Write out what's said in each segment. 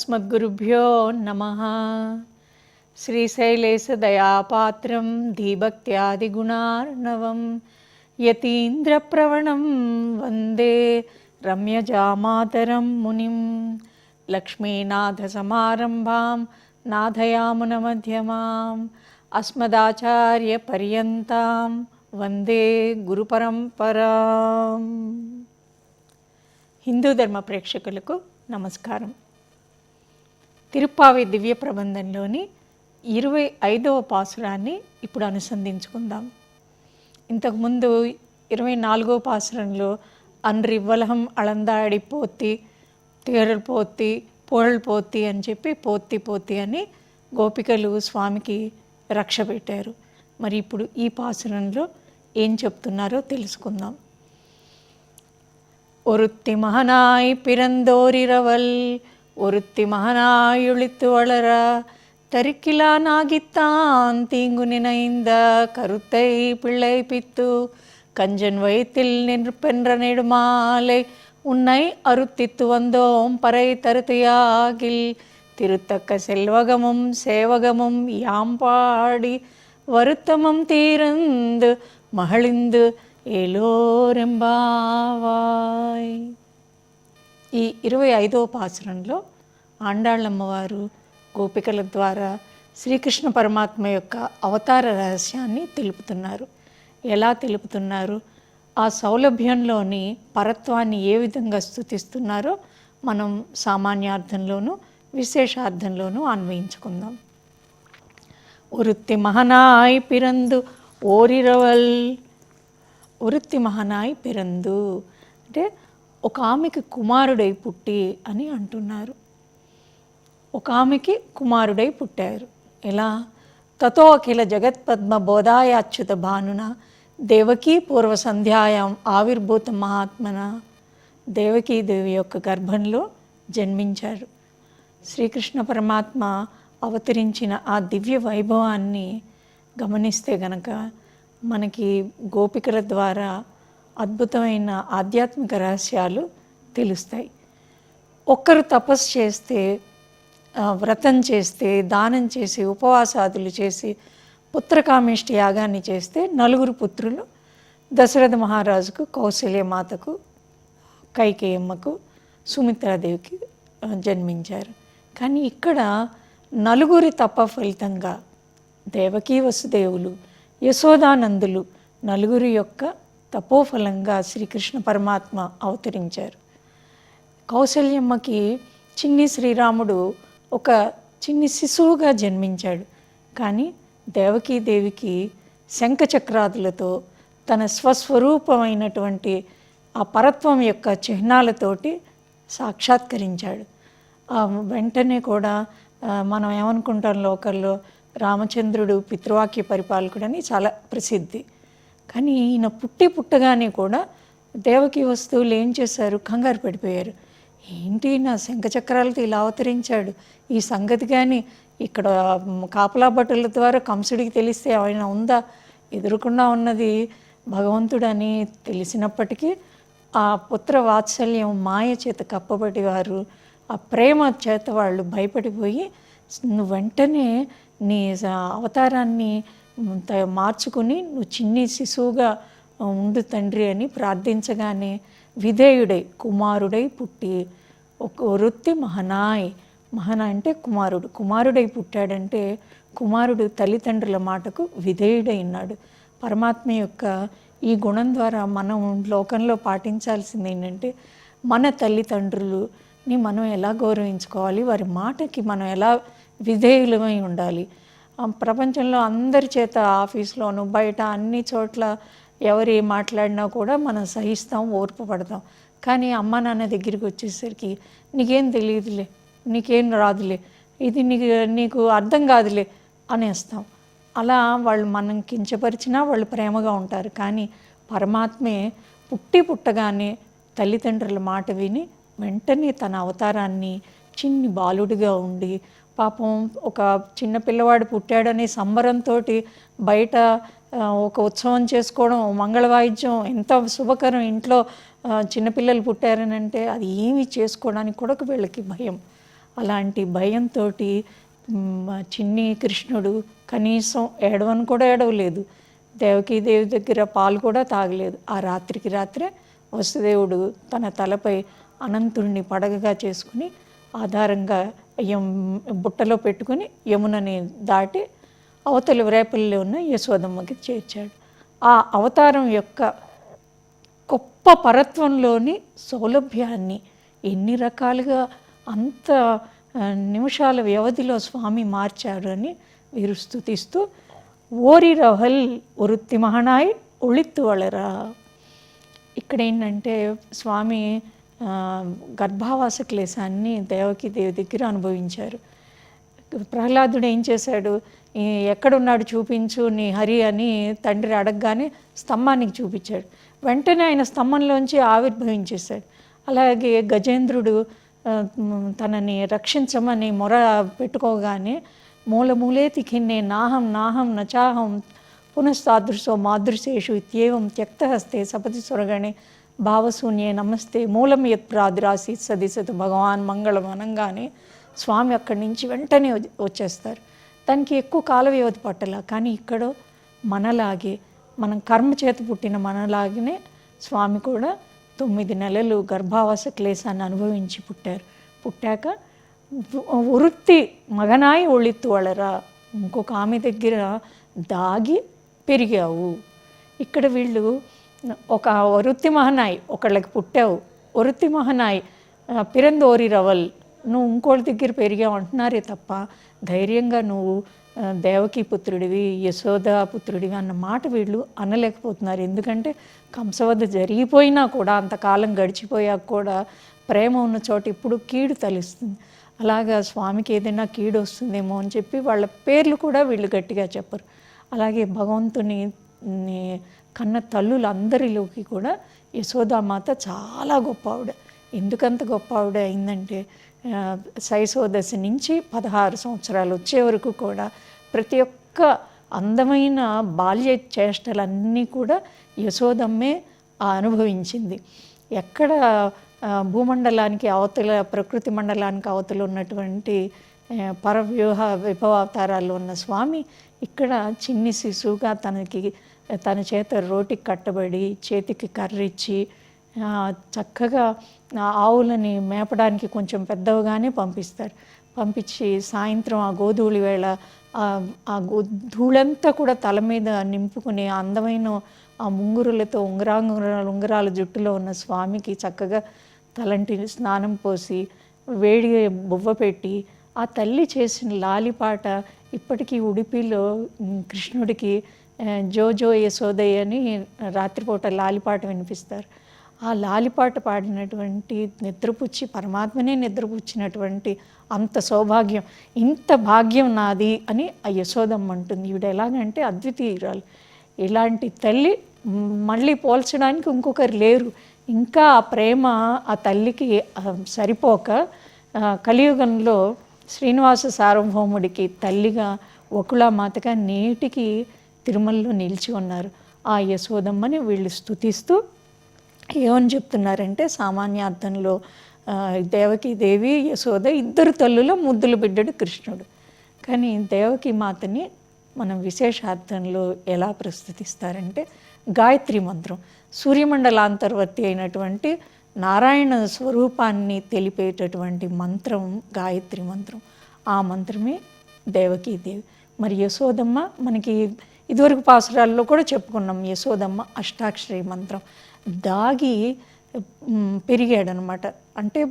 अस्मद्गुरुभ्यो नमः। श्रीशैलेशदयापात्रं धीभक्त्यादिगुणार्णवं यतीन्द्रप्रवणं वन्दे रम्यजामातरं मुनिं। लक्ष्मीनाथसमारम्भां नाथयामुनमध्यमाम् अस्मदाचार्यपर्यन्तां वन्दे గురుపరంపరాం. హిందూ ధర్మ ప్రేక్షకులకు నమస్కారం. తిరుప్పావి దివ్య ప్రబంధంలోని 25వ పాసురాన్ని ఇప్పుడు అనుసంధించుకుందాం. ఇంతకుముందు 24వ పాసురంలో అన్రివ్వలహం అళందాడి పోతి తేరల్ పోతి పోళల్ పోతి అని చెప్పి పోతి పోతి అని గోపికలు స్వామికి రక్ష పెట్టారు. మరి ఇప్పుడు ఈ పాసురంలో ఏం చెప్తున్నారో తెలుసుకుందాం. ஒருத்தி மகனாய் பிறந்தோரிரவல் ஒருத்தி மகனாயுளித்து வளர தரிக்கிலானாகித்தான் தீங்கு நினைந்த கருத்தை பிள்ளை பித்து கஞ்சன் வயிற்றில் நிற்பென்ற நெடுமாலை உன்னை அருத்தித்து வந்தோம் பறை தருத்தையாகில் திருத்தக்க செல்வகமும் சேவகமும் யாம்பாடி வருத்தமும் தீர்ந்து మహళిందు ఏలోరెంబావాయ్. ఈ 25వ పాసురంలో ఆండాళ్ళమ్మవారు గోపికల ద్వారా శ్రీకృష్ణ పరమాత్మ యొక్క అవతార రహస్యాన్ని తెలుపుతున్నారు. ఎలా తెలుపుతున్నారు, ఆ సౌలభ్యంలోని పరత్వాన్ని ఏ విధంగా స్తుతిస్తున్నారో మనం సామాన్యార్థంలోనూ విశేషార్థంలోనూ అన్వయించుకుందాం. ఒరుత్తి మహనాయ్ పిరందు ఓరిరవల్. ఒరుత్తి మహనాయ్ పిరందు అంటే ఒక ఆమెకి కుమారుడై పుట్టి అని అంటున్నారు. ఒక ఆమెకి కుమారుడై పుట్టారు. ఎలా? తతో అఖిల జగత్పద్మ బోధాయాచ్యుత భానున దేవకీ పూర్వ సంధ్యాయాం ఆవిర్భూత మహాత్మన. దేవకీదేవి యొక్క గర్భంలో జన్మించారు. శ్రీకృష్ణ పరమాత్మ అవతరించిన ఆ దివ్య వైభవాన్ని గమనిస్తే గనక మనకి గోపికల ద్వారా అద్భుతమైన ఆధ్యాత్మిక రహస్యాలు తెలుస్తాయి. ఒక్కరు తపస్సు చేస్తే, వ్రతం చేస్తే, దానం చేసి, ఉపవాసాదులు చేసి, పుత్రకామేష్టి యాగాన్ని చేస్తే 4 పుత్రులు దశరథ మహారాజుకు, కౌసల్యమాతకు, కైకేయమ్మకు, సుమిత్రాదేవికి జన్మించారు. కానీ ఇక్కడ 4 తప ఫలితంగా దేవకీ వసుదేవులు, యశోదానందులు 4 యొక్క తపోఫలంగా శ్రీకృష్ణ పరమాత్మ అవతరించారు. కౌసల్యమ్మకి చిన్ని శ్రీరాముడు ఒక చిన్ని శిశువుగా జన్మించాడు. కానీ దేవకీదేవికి శంఖచక్రాదులతో తన స్వస్వరూపమైనటువంటి ఆ పరత్వం యొక్క చిహ్నాలతోటి సాక్షాత్కరించాడు. వెంటనే కూడా మనం ఏమనుకుంటాం లోకల్లో, రామచంద్రుడు పితృవాక్య పరిపాలకుడని చాలా ప్రసిద్ధి. కానీ ఈయన పుట్టగానే కూడా దేవకీ వస్తువులు ఏం చేశారు, కంగారు పడిపోయారు. ఏంటి నా శంఖచక్రాలతో ఇలా అవతరించాడు, ఈ సంగతి కానీ ఇక్కడ కాపలా భటుల ద్వారా కంసుడికి తెలిస్తే ఆయన ఉందా, ఎదురుకుండా ఉన్నది భగవంతుడని తెలిసినప్పటికీ ఆ పుత్ర వాత్సల్యం మాయ చేత కప్పబడి వారు ఆ ప్రేమ చేత వాళ్ళు భయపడిపోయి, నువ్వు వెంటనే నీ అవతారాన్ని మార్చుకుని నువ్వు చిన్ని శిశువుగా ఉండు తండ్రి అని ప్రార్థించగానే విధేయుడై కుమారుడై పుట్టి ఒక వృత్తి మహనాయ్. మహన అంటే కుమారుడు. కుమారుడై పుట్టాడంటే కుమారుడు తల్లిదండ్రుల మాటకు విధేయుడై ఉన్నాడు. పరమాత్మ యొక్క ఈ గుణం ద్వారా మనం లోకంలో పాటించాల్సింది ఏంటంటే, మన తల్లిదండ్రులని మనం ఎలా గౌరవించుకోవాలి, వారి మాటకి మనం ఎలా విధేయులమై ఉండాలి. ప్రపంచంలో అందరి చేత ఆఫీస్లోను బయట అన్ని చోట్ల ఎవరు మాట్లాడినా కూడా మనం సహిస్తాం, ఓర్పు పడతాం. కానీ అమ్మ నాన్న దగ్గరికి వచ్చేసరికి నీకేం తెలియదులే, నీకేం రాదులే, ఇది నీకు అర్థం కాదులే అనేస్తాం. అలా వాళ్ళు మనం కించపరిచినా వాళ్ళు ప్రేమగా ఉంటారు. కానీ పరమాత్మే పుట్టగానే తల్లిదండ్రుల మాట విని వెంటనే తన అవతారాన్ని చిన్ని బాలుడిగా ఉండి, పాపం ఒక చిన్న పిల్లవాడు పుట్టాడనే సంబరంతో బయట ఒక ఉత్సవం చేసుకోవడం, మంగళవాయిద్యం ఎంత శుభకరం. ఇంట్లో చిన్నపిల్లలు పుట్టారనంటే అది ఏమి చేసుకోవడానికి కూడా వీళ్ళకి భయం. అలాంటి భయంతో చిన్ని కృష్ణుడు కనీసం ఏడవని కూడా ఏడవలేదు. దేవకీదేవి దగ్గర పాలు కూడా తాగలేదు. ఆ రాత్రికి రాత్రే వసుదేవుడు తన తలపై అనంతుడిని పడగగా చేసుకుని ఆధారంగా బుట్టలో పెట్టుకుని యమునని దాటి అవతలి రేపల్లో ఉన్న యశోదమ్మకి చేర్చాడు. ఆ అవతారం యొక్క గొప్ప పరత్వంలోని సౌలభ్యాన్ని ఎన్ని రకాలుగా అంత నిమిషాల వ్యవధిలో స్వామి మార్చారు అని వీరు స్తుతిస్తూ ఓరిరవల్ ఒరుత్తి మహనాయ్ ఒళిత్తు వళరా. ఇక్కడ ఏంటంటే స్వామి గర్భావాస క్లేశాన్ని దేవకీదేవి దగ్గర అనుభవించారు. ప్రహ్లాదుడు ఏం చేశాడు, ఎక్కడున్నాడు చూపించు నీ హరి అని తండ్రి అడగగానే స్తంభానికి చూపించాడు. వెంటనే ఆయన స్తంభంలోంచి ఆవిర్భవించేశాడు. అలాగే గజేంద్రుడు తనని రక్షించమని మొర పెట్టుకోగానే మూలమూలేతి ఖిన్నే నాహం నాహం నచాహం పునఃసాదృశో మాదృశేషు ఇత్యేవం త్యక్తహస్తే సపతి స్వరగణే భావశూన్యే నమస్తే మూలం యత్ ప్రాదురాసీత్ సదిశతు భగవాన్ మంగళం అనగానే స్వామి అక్కడి నుంచి వెంటనే వచ్చేస్తారు. దానికి ఎక్కువ కాల వ్యవధి పట్టల. కానీ ఇక్కడ మనలాగే మనం కర్మ చేత పుట్టిన మనలాగనే స్వామి కూడా 9 నెలలు గర్భావాస క్లేశాన్ని అనుభవించి పుట్టాక వృత్తి మగనాయి ఒళిత్తు వళరా, ఇంకొక ఆమె దగ్గర దాగి పెరిగావు. ఇక్కడ వీళ్ళు ఒక వృత్తి మహనాయి ఒకళ్ళకి పుట్టావు, వృత్తి మహనాయి పిరందోరి రవల్ నువ్వు ఇంకోళ్ళ దగ్గర పెరిగావు అంటున్నారే తప్ప ధైర్యంగా నువ్వు దేవకీ పుత్రుడివి యశోద పుత్రుడివి అన్న మాట వీళ్ళు అనలేకపోతున్నారు. ఎందుకంటే కంసవధ జరిగిపోయినా కూడా అంతకాలం గడిచిపోయాక కూడా ప్రేమ ఉన్న చోట ఇప్పుడు కీడు తలుస్తుంది. అలాగా స్వామికి ఏదైనా కీడు వస్తుందేమో అని చెప్పి వాళ్ళ పేర్లు కూడా వీళ్ళు గట్టిగా చెప్పరు. అలాగే భగవంతుని కన్న తల్లులందరిలోకి కూడా యశోదామాత చాలా గొప్ప ఆవిడ. ఎందుకంత గొప్ప ఆవిడ అయిందంటే శైశోదశ నుంచి 16 సంవత్సరాలు వచ్చే వరకు కూడా ప్రతి ఒక్క అందమైన బాల్య చేష్టలన్నీ కూడా యశోదమ్మే అనుభవించింది. ఎక్కడ భూమండలానికి అవతల ప్రకృతి మండలానికి అవతల ఉన్నటువంటి పరవ్యూహ విభవావతారాల్లో ఉన్న స్వామి ఇక్కడ చిన్ని శిశువుగా తన చేత రోటికి కట్టబడి చేతికి కర్రిచ్చి చక్కగా ఆవులని మేపడానికి కొంచెం పెద్దవిగానే పంపించి సాయంత్రం ఆ గోధూళి వేళ ఆ ధూళంతా కూడా తల మీద నింపుకుని అందమైన ఆ ముంగురులతో ఉంగరాల జుట్టులో ఉన్న స్వామికి చక్కగా తలంటి స్నానం పోసి వేడి బువ్వ పెట్టి ఆ తల్లి చేసిన లాలిపాట ఇప్పటికీ ఉడిపిలో కృష్ణుడికి జో యశోదయ్య అని రాత్రిపూట లాలిపాట వినిపిస్తారు. ఆ లాలిపాట పాడినటువంటి నిద్రపుచ్చి పరమాత్మనే నిద్రపుచ్చినటువంటి అంత సౌభాగ్యం, ఇంత భాగ్యం నాది అని ఆ యశోదమ్మ అంటుంది. ఈవిడ ఎలాగంటే అద్వితీయురాలు. ఇలాంటి తల్లి మళ్ళీ పోల్చడానికి ఇంకొకరు లేరు. ఇంకా ఆ ప్రేమ ఆ తల్లికి సరిపోక కలియుగంలో శ్రీనివాస సార్వభౌముడికి తల్లిగా వకుళమాతగా నేటికి తిరుమలలో నిలిచి ఉన్నారు. ఆ యశోదమ్మని వీళ్ళు స్తుతిస్తూ ఏమని చెప్తున్నారంటే సామాన్యార్థంలో దేవకీదేవి యశోద ఇద్దరు తల్లుల ముద్దుల బిడ్డడు కృష్ణుడు. కానీ దేవకీ మాతని మనం విశేషార్థంలో ఎలా ప్రస్తుతిస్తారంటే గాయత్రి మంత్రం, సూర్యమండలాంతర్వర్తి అయినటువంటి నారాయణ స్వరూపాన్ని తెలిపేటటువంటి మంత్రం గాయత్రి మంత్రం. ఆ మంత్రమే దేవకీదేవి. మరి యశోదమ్మ మనకి ఇదివరకు పాసురాల్లో కూడా చెప్పుకున్నాం. యశోదమ్మ అష్టాక్షరి మంత్రం దాగి పెరిగాడనమాట. అంటే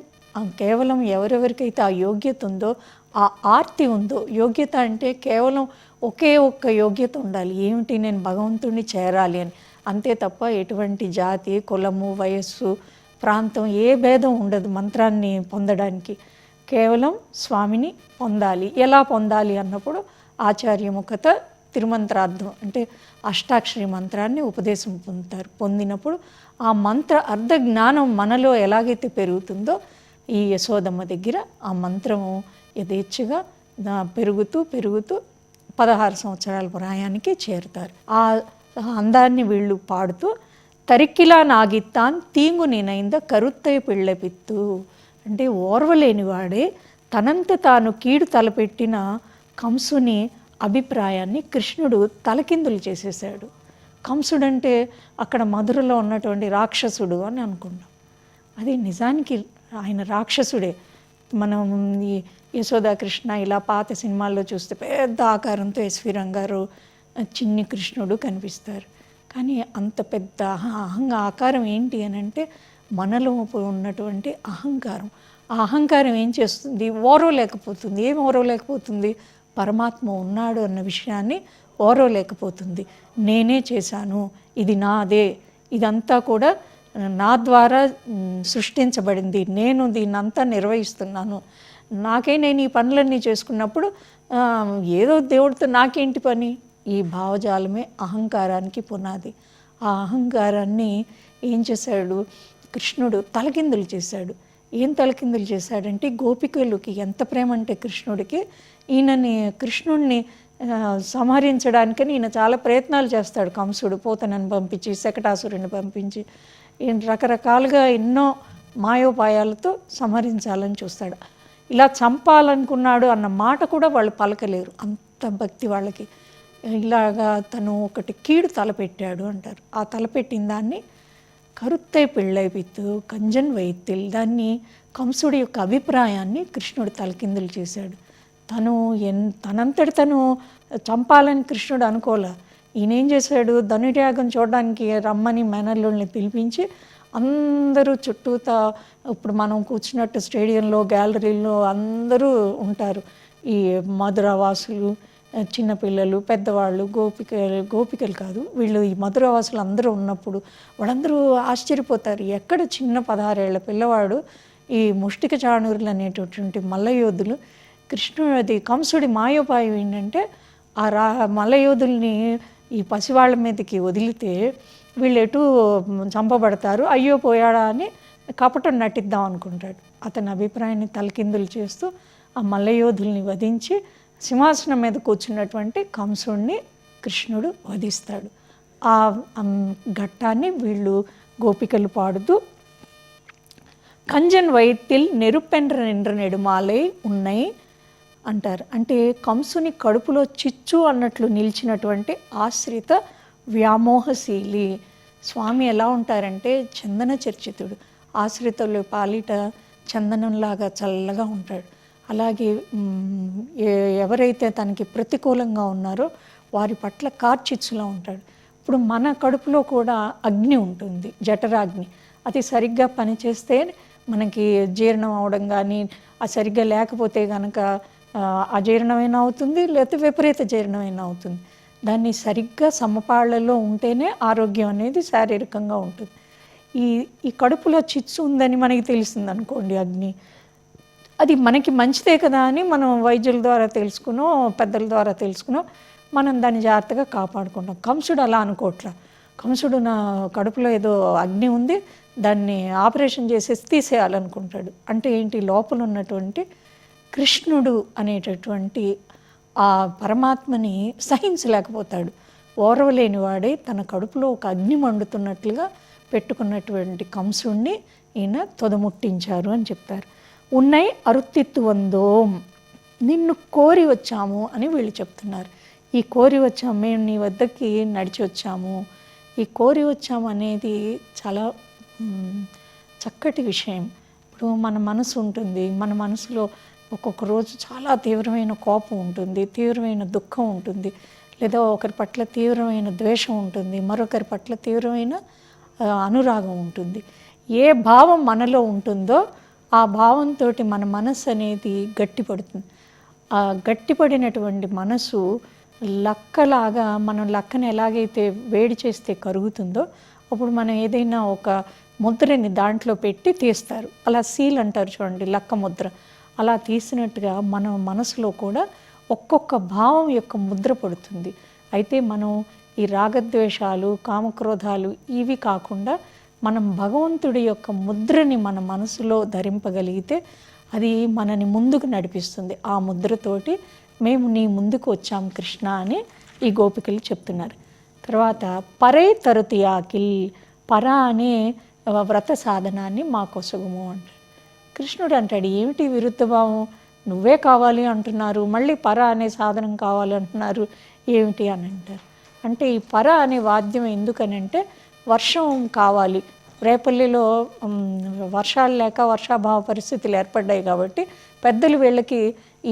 కేవలం ఎవరెవరికైతే ఆ యోగ్యత ఉందో, ఆ ఆర్తి ఉందో, యోగ్యత అంటే కేవలం ఒకే ఒక్క యోగ్యత ఉండాలి, ఏమిటి నేను భగవంతుడిని చేరాలి అని, అంతే తప్ప ఎటువంటి జాతి కులము వయస్సు ప్రాంతం ఏ భేదం ఉండదు మంత్రాన్ని పొందడానికి. కేవలం స్వామిని పొందాలి. ఎలా పొందాలి అన్నప్పుడు ఆచార్యముఖత తిరుమంత్రార్థం అంటే అష్టాక్షరి మంత్రాన్ని ఉపదేశం పొందినప్పుడు ఆ మంత్ర అర్థ జ్ఞానం మనలో ఎలాగైతే పెరుగుతుందో ఈ యశోదమ్మ దగ్గర ఆ మంత్రము యథేచ్ఛగా పెరుగుతూ 16 సంవత్సరాల ప్రాయానికి చేరుతారు. ఆ అందాన్ని వీళ్ళు పాడుతూ తరిక్కిలా నాగిత్తాన్ తీంగు నినైంద కరుత్తై పిళ్ళపిత్తు అంటే ఓర్వలేనివాడే తనంత తాను కీడు తలపెట్టిన కంసుని అభిప్రాయాన్ని కృష్ణుడు తలకిందులు చేసేసాడు. కంసుడంటే అక్కడ మధురలో ఉన్నటువంటి రాక్షసుడు అని అనుకున్నాం. అది నిజానికి ఆయన రాక్షసుడే. మనం ఈ యశోదా కృష్ణ ఇలా పాత సినిమాల్లో చూస్తే పెద్ద ఆకారంతో ఎస్వి రంగారు చిన్ని కృష్ణుడు కనిపిస్తారు. కానీ అంత పెద్ద ఆకారం ఏంటి అని అంటే మనలో ఉన్నటువంటి అహంకారం. ఆ అహంకారం ఏం చేస్తుంది? ఓర్వలేకపోతుంది. ఏం ఓర్వలేకపోతుంది? పరమాత్మ ఉన్నాడు అన్న విషయాన్ని ఓర్వలేకపోతుంది. నేనే చేశాను, ఇది నాదే, ఇదంతా కూడా నా ద్వారా సృష్టించబడింది, నేను దీన్నంతా నిర్వహిస్తున్నాను, నేను ఈ పనులన్నీ చేసుకున్నప్పుడు ఏదో దేవుడితో నాకేంటి పని? ఈ భావజాలమే అహంకారానికి పునాది. ఆ అహంకారాన్ని ఏం చేశాడు? కృష్ణుడు తలకిందులు చేశాడు. ఏం తలకిందులు చేశాడంటే, గోపికలకి ఎంత ప్రేమ అంటే కృష్ణుడికి, కృష్ణుడిని సంహరించడానికని ఈయన చాలా ప్రయత్నాలు చేస్తాడు. కంసుడు పోతనని పంపించి, శకటాసురుని పంపించి, ఈయన రకరకాలుగా ఎన్నో మాయోపాయాలతో సంహరించాలని చూస్తాడు. ఇలా చంపాలనుకున్నాడు అన్న మాట కూడా వాళ్ళు పలకలేరు, అంత భక్తి వాళ్ళకి. ఇలాగా తను ఒకటి కీడు తలపెట్టాడు అంటారు. ఆ తలపెట్టిన దాన్ని కరుత్తై పిళ్ళైపిత్తు కంజన్ వైత్తిల్, దాన్ని కంసుడి యొక్క అభిప్రాయాన్ని కృష్ణుడు తలకిందులు చేశాడు. తనంతటి తను చంపాలని కృష్ణుడు అనుకోలే. ఈయనేం చేశాడు? ధనుర్యాగం చూడడానికి రమ్మని మేనల్లుల్ని పిలిపించి అందరూ చుట్టూతా, ఇప్పుడు మనం కూర్చున్నట్టు స్టేడియంలో గ్యాలరీలో అందరూ ఉంటారు. ఈ మధురవాసులు, చిన్నపిల్లలు, పెద్దవాళ్ళు, గోపికలు కాదు వీళ్ళు, ఈ మధురవాసులు అందరూ ఉన్నప్పుడు వాళ్ళందరూ ఆశ్చర్యపోతారు. ఎక్కడ చిన్న 16 ఏళ్ల పిల్లవాడు ఈ ముష్టిక చాణూరులు అనేటటువంటి మల్లయోధులు కంసుడి మాయోపాయం ఏంటంటే, ఆ మల్లయోధుల్ని ఈ పసివాళ్ళ మీదకి వదిలితే వీళ్ళు ఎటు చంపబడతారు, అయ్యో పోయాడా అని కపటం నటిద్దాం అనుకుంటాడు. అతని అభిప్రాయాన్ని తలకిందులు చేస్తూ ఆ మల్లయోధుల్ని వధించి సింహాసనం మీద కూర్చున్నటువంటి కంసుడిని కృష్ణుడు వధిస్తాడు. ఆ ఘట్టాన్ని వీళ్ళు గోపికలు పాడుతూ కంజన్ వైత్తిల్ నెరుపెండ్ర నిండ్ర నెడుమాలై ఉన్నాయి అంటారు. అంటే కంసుని కడుపులో చిచ్చు అన్నట్లు నిలిచినటువంటి ఆశ్రిత వ్యామోహశీలి. స్వామి ఎలా ఉంటారంటే చందన చర్చితుడు, ఆశ్రితులు పాలిట చందనంలాగా చల్లగా ఉంటాడు. అలాగే ఎవరైతే తనకి ప్రతికూలంగా ఉన్నారో వారి పట్ల కార్చిచ్చులా ఉంటాడు. ఇప్పుడు మన కడుపులో కూడా అగ్ని ఉంటుంది, జఠరాగ్ని. అది సరిగ్గా పనిచేస్తే మనకి జీర్ణం అవడం కానీ, అది సరిగ్గా లేకపోతే కనుక అజీర్ణమైనా అవుతుంది, లేకపోతే విపరీత జీర్ణమైనా అవుతుంది. దాన్ని సరిగ్గా సమపాళ్లలో ఉంటేనే ఆరోగ్యం అనేది శారీరకంగా ఉంటుంది. ఈ కడుపులో చిచ్చు ఉందని మనకి తెలిసింది అనుకోండి, అగ్ని, అది మనకి మంచిదే కదా అని మనం వైద్యుల ద్వారా తెలుసుకునో, పెద్దల ద్వారా తెలుసుకునో మనం దాన్ని జాగ్రత్తగా కాపాడుకుంటాం. కంసుడు అలా అనుకోవట్లా. కంసుడు నా కడుపులో ఏదో అగ్ని ఉంది, దాన్ని ఆపరేషన్ చేసేసి తీసేయాలనుకుంటాడు. అంటే ఏంటి? లోపల ఉన్నటువంటి కృష్ణుడు అనేటటువంటి ఆ పరమాత్మని సహించలేకపోతాడు. ఓర్వలేని వాడే తన కడుపులో ఒక అగ్ని మండుతున్నట్లుగా పెట్టుకున్నటువంటి కంసుడిని ఈయన తొదముట్టించారు అని చెప్తారు. ఉన్నై అరుత్తిత్తు వందోం, నిన్ను కోరి వచ్చాము అని వీళ్ళు చెప్తున్నారు. ఈ కోరి వచ్చాము, మేము నీ వద్దకి నడిచి వచ్చాము. ఈ కోరి వచ్చాము అనేది చాలా చక్కటి విషయం. ఇప్పుడు మన మనసు ఉంటుంది, మన మనసులో ఒక్కొక్క రోజు చాలా తీవ్రమైన కోపం ఉంటుంది, తీవ్రమైన దుఃఖం ఉంటుంది, లేదా ఒకరి పట్ల తీవ్రమైన ద్వేషం ఉంటుంది, మరొకరి పట్ల తీవ్రమైన అనురాగం ఉంటుంది. ఏ భావం మనలో ఉంటుందో ఆ భావంతో మన మనసు అనేది గట్టిపడుతుంది. ఆ గట్టిపడినటువంటి మనసు లక్కలాగా, మనం లక్కని ఎలాగైతే వేడి చేస్తే కరుగుతుందో, అప్పుడు మనం ఏదైనా ఒక ముద్రని దాంట్లో పెట్టి తీస్తారు. అలా సీల్ అంటారు చూడండి, లక్క ముద్ర. అలా తీసినట్టుగా మన మనసులో కూడా ఒక్కొక్క భావం యొక్క ముద్ర పడుతుంది. అయితే మనం ఈ రాగద్వేషాలు, కామక్రోధాలు ఇవి కాకుండా మనం భగవంతుడి యొక్క ముద్రని మన మనసులో ధరింపగలిగితే అది మనని ముందుకు నడిపిస్తుంది. ఆ ముద్రతోటి మేము నీ ముందుకు వచ్చాం కృష్ణ అని ఈ గోపికలు చెప్తున్నారు. తర్వాత పరై తరుతి ఆకిల్, పర అనే వ్రత సాధనాన్ని మా కొసగుము అంటాడు. కృష్ణుడు అంటాడు, ఏమిటి విరుద్ధ భావం? నువ్వే కావాలి అంటున్నారు, మళ్ళీ పర అనే సాధనం కావాలి అంటున్నారు, ఏమిటి అని అంటారు. అంటే ఈ పర అనే వాద్యం ఎందుకనంటే వర్షం కావాలి, రేపల్లిలో వర్షాలు లేక వర్షాభావ పరిస్థితులు ఏర్పడ్డాయి కాబట్టి పెద్దలు వీళ్ళకి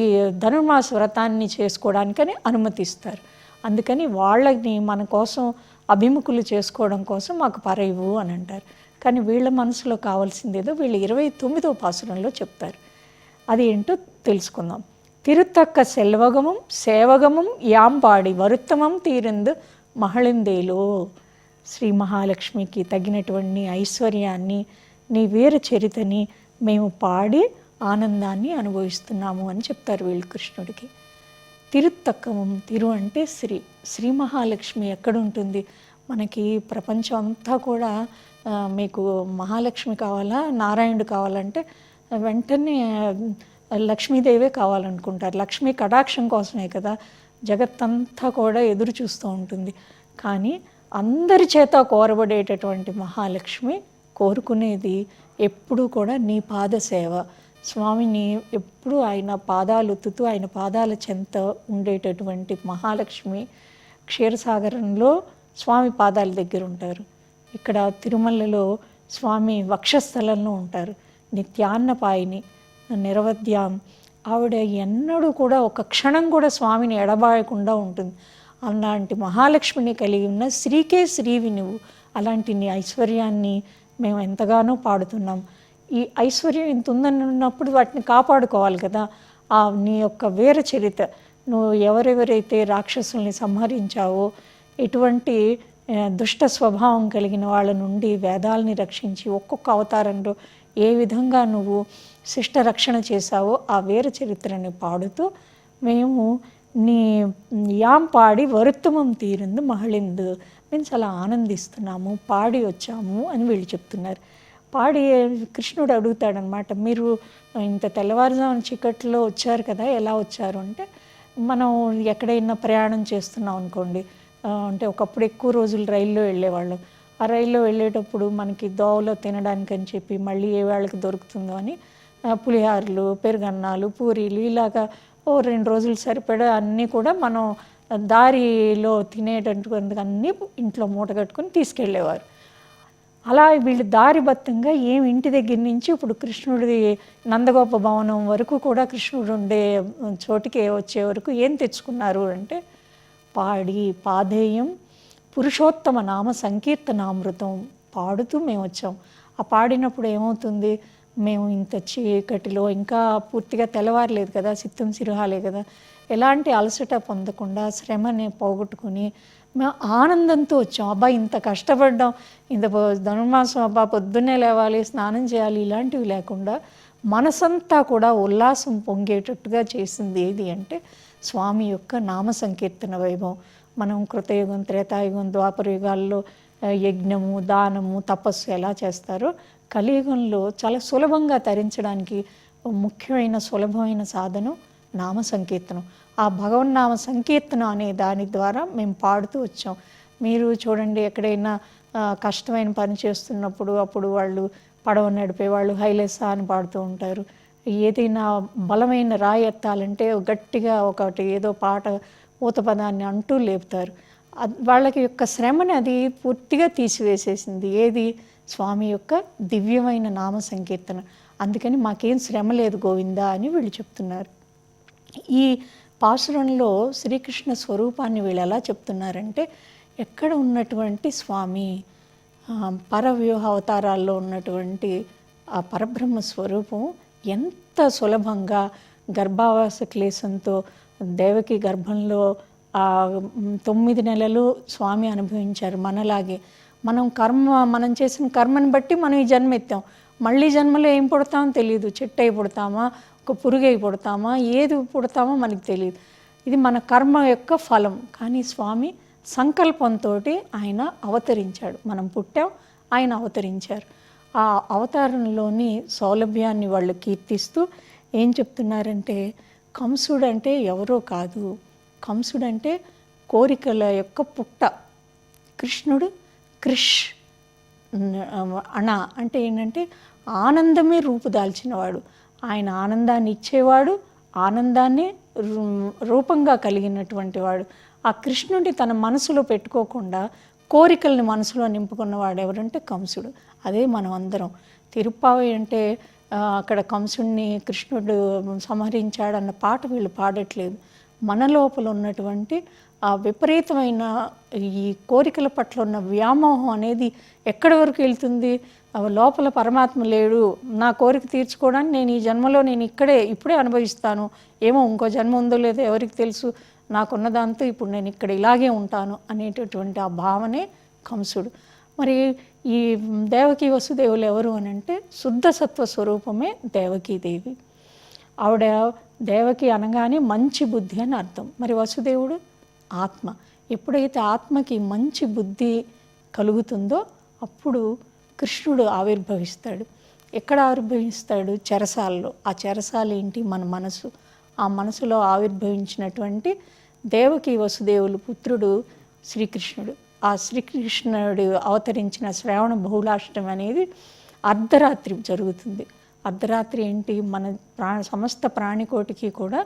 ఈ ధనుర్మాస వ్రతాన్ని చేసుకోవడానికని అనుమతిస్తారు. అందుకని వాళ్ళని మన కోసం అభిముఖులు చేసుకోవడం కోసం మాకు పర ఇవ్వు అని అంటారు. కానీ వీళ్ళ మనసులో కావాల్సిందేదో వీళ్ళు 29వ పాసురంలో చెప్తారు. అది ఏంటో తెలుసుకుందాం. తిరుత్తక్క సెల్వగమం సేవగమం యాంపాడి వరుత్తమం తీరిందు మహళిందేలో. శ్రీ మహాలక్ష్మికి తగినటువంటి ఐశ్వర్యాన్ని, నీ వీర చరితని మేము పాడి ఆనందాన్ని అనుభవిస్తున్నాము అని చెప్తారు వీళ్ళు కృష్ణుడికి. తిరుత్తక్కమం, తిరు అంటే శ్రీ, శ్రీ మహాలక్ష్మి ఎక్కడుంటుంది మనకి? ప్రపంచం అంతా కూడా మీకు మహాలక్ష్మి కావాలా, నారాయణుడు కావాలంటే వెంటనే లక్ష్మీదేవే కావాలనుకుంటారు. లక్ష్మీ కటాక్షం కోసమే కదా జగత్తంతా కూడా ఎదురు చూస్తూ ఉంటుంది. కానీ అందరి చేత కోరబడేటటువంటి మహాలక్ష్మి కోరుకునేది ఎప్పుడూ కూడా నీ పాద సేవ. స్వామిని ఎప్పుడూ ఆయన పాదాలు ఒత్తుతూ ఆయన పాదాల చెంత ఉండేటటువంటి మహాలక్ష్మి క్షీరసాగరంలో స్వామి పాదాల దగ్గర ఉంటారు. ఇక్కడ తిరుమలలో స్వామి వక్షస్థలంలో ఉంటారు. నిత్యాన్నపాయిని నిరవధ్యాం, ఆవిడ ఎన్నడూ కూడా ఒక క్షణం కూడా స్వామిని ఎడబాయకుండా ఉంటుంది. అలాంటి మహాలక్ష్మిని కలిగి ఉన్న శ్రీకే శ్రీవి నువ్వు. అలాంటి నీ ఐశ్వర్యాన్ని మేము ఎంతగానో పాడుతున్నాం. ఈ ఐశ్వర్యం ఇంత ఉందని ఉన్నప్పుడు వాటిని కాపాడుకోవాలి కదా. నీ యొక్క వీర చరిత, నువ్వు ఎవరెవరైతే రాక్షసుల్ని సంహరించావో, ఎటువంటి దుష్ట స్వభావం కలిగిన వాళ్ళ నుండి వేదాలని రక్షించి ఒక్కొక్క అవతారంలో ఏ విధంగా నువ్వు శిష్ట రక్షణ చేశావో ఆ వీర చరిత్రని పాడుతూ మేము నీ యాం పాడి వరుత్తమం తీరిందు మహళిందు, మేము చాలా ఆనందిస్తున్నాము, పాడి వచ్చాము అని వీళ్ళు చెప్తున్నారు. పాడి కృష్ణుడు అడుగుతాడనమాట, మీరు ఇంత తెల్లవారుజామున చీకట్లో వచ్చారు కదా, ఎలా వచ్చారు అంటే, మనం ఎక్కడైనా ప్రయాణం చేస్తున్నాం అనుకోండి, అంటే ఒకప్పుడు ఎక్కువ రోజులు రైల్లో వెళ్ళేవాళ్ళం. ఆ రైల్లో వెళ్ళేటప్పుడు మనకి దోవలో తినడానికని చెప్పి మళ్ళీ ఏ వాళ్ళకి దొరుకుతుందో అని పులిహారలు, పెరుగన్నాలు, పూరీలు ఇలాగా 2 రోజులు సరిపడా అన్నీ కూడా మనం దారిలో తినేటటువంటి అన్నీ ఇంట్లో మూట కట్టుకొని తీసుకెళ్ళేవారు. అలా వీళ్ళు దారిబద్ధంగా ఇంటి దగ్గర నుంచి ఇప్పుడు కృష్ణుడి నందగోప భవనం వరకు కూడా కృష్ణుడు ఉండే చోటికి వచ్చే వరకు ఏం తెచ్చుకున్నారు అంటే పాడి పాదేయం పురుషోత్తమ నామ సంకీర్తనామృతం పాడుతూ మేము వచ్చాం. ఆ పాడినప్పుడు ఏమవుతుంది, మేము ఇంత చీకటిలో ఇంకా పూర్తిగా తెల్లవారలేదు కదా, సిత్తం సిరుహాలే కదా, ఎలాంటి అలసట పొందకుండా శ్రమని పోగొట్టుకుని మేము ఆనందంతో వచ్చాం. అబ్బా ఇంత కష్టపడ్డాం, ఇంత ధనుర్మాసం, అబ్బా పొద్దున్నే లేవాలి, స్నానం చేయాలి, ఇలాంటివి లేకుండా మనసంతా కూడా ఉల్లాసం పొంగేటట్టుగా చేసింది ఏది అంటే స్వామి యొక్క నామ సంకీర్తన వైభవం. మనం కృతయుగం, త్రేతాయుగం, ద్వాపర యుగాల్లో యజ్ఞము, దానము, తపస్సు ఎలా చేస్తారో కలియుగంలో చాలా సులభంగా తరించడానికి ముఖ్యమైన సులభమైన సాధనం నామ సంకీర్తనం. ఆ భగవన్నామ సంకీర్తనం అనే దాని ద్వారా మేము పాడుతూ వచ్చాం. మీరు చూడండి, ఎక్కడైనా కష్టమైన పని చేస్తున్నప్పుడు అప్పుడు వాళ్ళు పడవ నడిపే వాళ్ళు హైలెస్సా అని పాడుతూ ఉంటారు. ఏదైనా బలమైన రాయి ఎత్తాలంటే గట్టిగా ఒకటి ఏదో పాట ఊతపదాన్ని అంటూ లేపుతారు. వాళ్ళకి యొక్క శ్రమని అది పూర్తిగా తీసివేసేసింది ఏది, స్వామి యొక్క దివ్యమైన నామ సంకీర్తన. అందుకని మాకేం శ్రమ లేదు గోవిందా అని వీళ్ళు చెప్తున్నారు. ఈ పాసురంలో శ్రీకృష్ణ స్వరూపాన్ని వీళ్ళు ఎలా చెప్తున్నారంటే, ఎక్కడ ఉన్నటువంటి స్వామి పరవ్యూహ అవతారాల్లో ఉన్నటువంటి ఆ పరబ్రహ్మ స్వరూపం ఎంత సులభంగా గర్భావాస క్లేశంతో దేవకి గర్భంలో 9 నెలలు స్వామి అనుభవించారు మనలాగే. మనం చేసిన కర్మని బట్టి మనం ఈ జన్మ ఎత్తాం. మళ్ళీ జన్మలో ఏం పుడతామో తెలియదు. చెట్టు అయి పుడతామా, ఒక పురుగు అయి పుడతామా, ఏది పుడతామో మనకు తెలియదు. ఇది మన కర్మ యొక్క ఫలం. కానీ స్వామి సంకల్పంతో ఆయన అవతరించాడు. మనం పుట్టాం, ఆయన అవతరించారు. ఆ అవతారంలోని సౌలభ్యాన్ని వాళ్ళు కీర్తిస్తూ ఏం చెప్తున్నారంటే, కంసుడు అంటే ఎవరో కాదు, కంసుడు అంటే కోరికల యొక్క పుట్ట. కృష్ణుడు కృష్ అణ అంటే ఏంటంటే ఆనందమే రూపుదాల్చినవాడు. ఆయన ఆనందాన్ని ఇచ్చేవాడు, ఆనందాన్ని రూపంగా కలిగినటువంటి వాడు. ఆ కృష్ణుడి తన మనసులో పెట్టుకోకుండా కోరికల్ని మనసులో నింపుకున్నవాడు ఎవరంటే కంసుడు. అదే మనం అందరం. తిరుప్పావై అంటే అక్కడ కంసుడిని కృష్ణుడు సంహరించాడన్న పాట వీళ్ళు పాడట్లేదు. మన లోపల ఉన్నటువంటి ఆ విపరీతమైన ఈ కోరికల పట్ల ఉన్న వ్యామోహం అనేది ఎక్కడి వరకు వెళ్తుంది? లోపల పరమాత్మ లేడు, నా కోరిక తీర్చుకోవడానికి నేను ఈ జన్మలో నేను ఇప్పుడే అనుభవిస్తాను, ఏమో ఇంకో జన్మ ఉందో లేదో ఎవరికి తెలుసు, నాకున్న దాంతో ఇప్పుడు నేను ఇక్కడ ఇలాగే ఉంటాను అనేటటువంటి ఆ భావనే కంసుడు. మరి ఈ దేవకీ వసుదేవులు ఎవరు అని అంటే శుద్ధ సత్వ స్వరూపమే దేవకీదేవి. ఆవిడ దేవకి అనగానే మంచి బుద్ధి అని అర్థం. మరి వసుదేవుడు ఆత్మ. ఎప్పుడైతే ఆత్మకి మంచి బుద్ధి కలుగుతుందో అప్పుడు కృష్ణుడు ఆవిర్భవిస్తాడు. ఎక్కడ ఆవిర్భవిస్తాడు? చెరసాలలో. ఆ చెరసాల ఏంటి? మన మనసు. ఆ మనసులో ఆవిర్భవించినటువంటి దేవకీ వసుదేవులు పుత్రుడు శ్రీకృష్ణుడు. ఆ శ్రీకృష్ణుడు అవతరించిన శ్రావణ బహుళాష్టమి అనేది అర్ధరాత్రి జరుగుతుంది. అర్ధరాత్రి ఏంటి? మన సమస్త ప్రాణికోటికి కూడా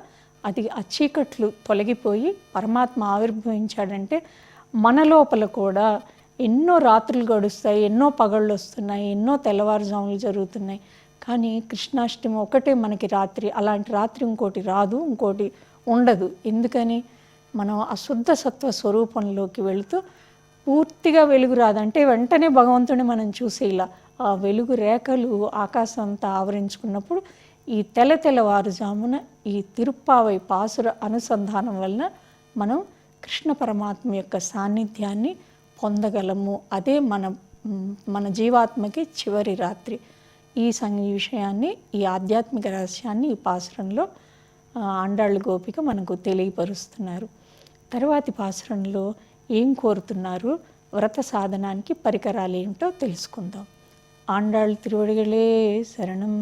అది ఆ చీకట్లు తొలగిపోయి పరమాత్మ ఆవిర్భవించాడంటే మన లోపల కూడా ఎన్నో రాత్రులు గడుస్తాయి, ఎన్నో పగళ్ళు వస్తున్నాయి, ఎన్నో తెల్లవారుజాములు జరుగుతున్నాయి. కానీ కృష్ణాష్టమి ఒకటే మనకి రాత్రి. అలాంటి రాత్రి ఇంకోటి రాదు, ఇంకోటి ఉండదు. ఎందుకని? మనం అశుద్ధ సత్వ స్వరూపంలోకి వెళుతూ పూర్తిగా వెలుగు రాదంటే వెంటనే భగవంతుని మనం చూసేలా ఆ వెలుగు రేఖలు ఆకాశం అంతా ఆవరించుకున్నప్పుడు ఈ తెల్లవారుజామున ఈ తిరుప్పావై పాసుర అనుసంధానం వలన మనం కృష్ణ పరమాత్మ యొక్క సాన్నిధ్యాన్ని పొందగలము. అదే మన జీవాత్మకి చివరి రాత్రి. ఈ విషయాన్ని, ఈ ఆధ్యాత్మిక రహస్యాన్ని ఈ పాసురంలో ఆండాళ్ళ గోపిక మనకు తెలియపరుస్తున్నారు. తరువాతి పాసురంలో ఏం కోరుతున్నారు, వ్రత సాధనానికి పరికరాలు ఏమిటో తెలుసుకుందాం. ఆండాళ్ తిరువడిగలే శరణం.